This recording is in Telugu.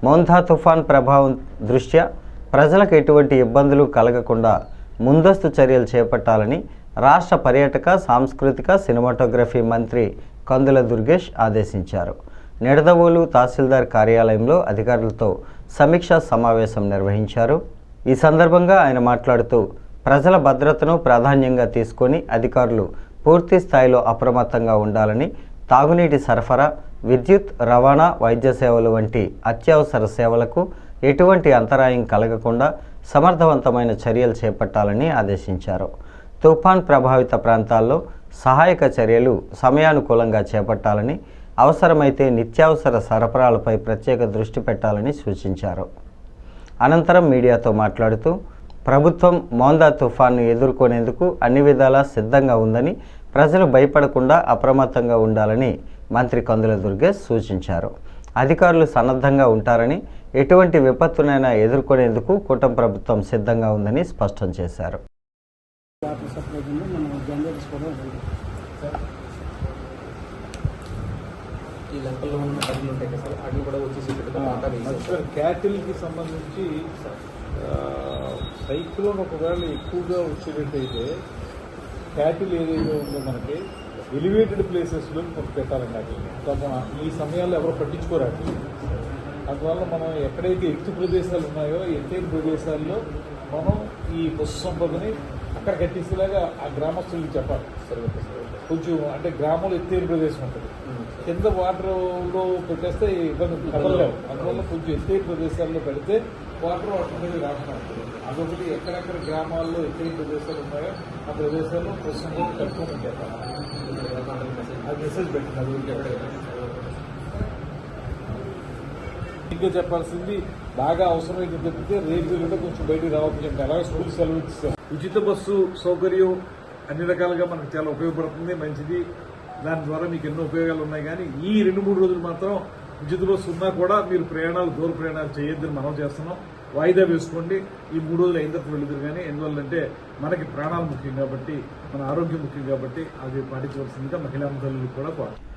మోంథా తుఫాన్ ప్రభావం దృష్ట్యా ప్రజలకు ఎటువంటి ఇబ్బందులు కలగకుండా ముందస్తు చర్యలు చేపట్టాలని రాష్ట్ర పర్యాటక సాంస్కృతిక సినిమాటోగ్రఫీ మంత్రి కందుల దుర్గేష్ ఆదేశించారు. నిడదవోలు తహసీల్దార్ కార్యాలయంలో అధికారులతో సమీక్షా సమావేశం నిర్వహించారు. ఈ సందర్భంగా ఆయన మాట్లాడుతూ ప్రజల భద్రతను ప్రాధాన్యంగా తీసుకొని అధికారులు పూర్తి స్థాయిలో అప్రమత్తంగా ఉండాలని, తాగునీటి సరఫరా, విద్యుత్, రవాణా, వైద్య సేవలు వంటి అత్యవసర సేవలకు ఎటువంటి అంతరాయం కలగకుండా సమర్థవంతమైన చర్యలు చేపట్టాలని ఆదేశించారు. తుఫాన్ ప్రభావిత ప్రాంతాల్లో సహాయక చర్యలు సమయానుకూలంగా చేపట్టాలని, అవసరమైతే నిత్యావసర సరఫరాలపై ప్రత్యేక దృష్టి పెట్టాలని సూచించారు. అనంతరం మీడియాతో మాట్లాడుతూ ప్రభుత్వం మోందా తుఫాన్ను ఎదుర్కొనేందుకు అన్ని విధాలా సిద్ధంగా ఉందని, ప్రజలు భయపడకుండా అప్రమత్తంగా ఉండాలని మంత్రి కందుల దుర్గేష్ సూచించారు. అధికారులు సన్నద్ధంగా ఉంటారని, ఎటువంటి విపత్తునైనా ఎదుర్కొనేందుకు కూటమి ప్రభుత్వం సిద్ధంగా ఉందని స్పష్టం చేశారు. క్యాటిల్కి సంబంధించి సైక్లోన్ ఒకవేళ ఎక్కువగా వచ్చేటట్టయితే క్యాటిల్ ఏదైతే ఉందో మనకి ఎలివేటెడ్ ప్లేసెస్లో పెట్టాలండి. అట్లా ఈ సమయాల్లో ఎవరు పట్టించుకోరాదు. అందువల్ల మనం ఎక్కడైతే ఎత్తు ప్రదేశాలు ఉన్నాయో ఎత్తైన ప్రదేశాల్లో మనం ఈ పశు సంపదని అక్కడ కట్టించేలాగా ఆ గ్రామస్తులకి చెప్పాలి. కొంచెం అంటే గ్రామంలో ఎత్తైన ప్రదేశం ఉంటుంది, కింద వాటర్లో పెట్టేస్తే ఇబ్బంది కదలలేవు. అందువల్ల కొంచెం ఎత్తైన ప్రదేశాల్లో పెడితే వాటర్ మీద రాకుండా అదొకటి. ఎక్కడెక్కడ గ్రామాల్లో ఎత్తైన ప్రదేశాలు ఉన్నాయో ఆ ప్రదేశాల్లో ప్రస్తుతం కట్టుకోమని చెప్పాలి. అది మెసేజ్ పెట్టింది. ఇంకా చెప్పాల్సింది బాగా అవసరమైతే తప్పితే రేపు కూడా కొంచెం బయటికి రావచ్చు. అలాగే స్కూల్ సెలవు ఇస్తారు. ఉచిత బస్సు సౌకర్యం అన్ని రకాలుగా మనకు చాలా ఉపయోగపడుతుంది, మంచిది. దాని ద్వారా మీకు ఎన్నో ఉపయోగాలు ఉన్నాయి. కానీ ఈ 2-3 రోజులు మాత్రం ఉచిత బస్సు ఉన్నా కూడా మీరు దూర ప్రయాణాలు చేయొద్దని మనం చేస్తున్నాం. వాయిదా వేసుకోండి. ఈ 3 రోజులు అయిన తర్వాత వెళుతురు. కానీ ఎందువల్లంటే మనకి ప్రాణాలు ముఖ్యం కాబట్టి, మన ఆరోగ్యం ముఖ్యం కాబట్టి అది పాటించవలసిందిగా మహిళా తల్లులకు కూడా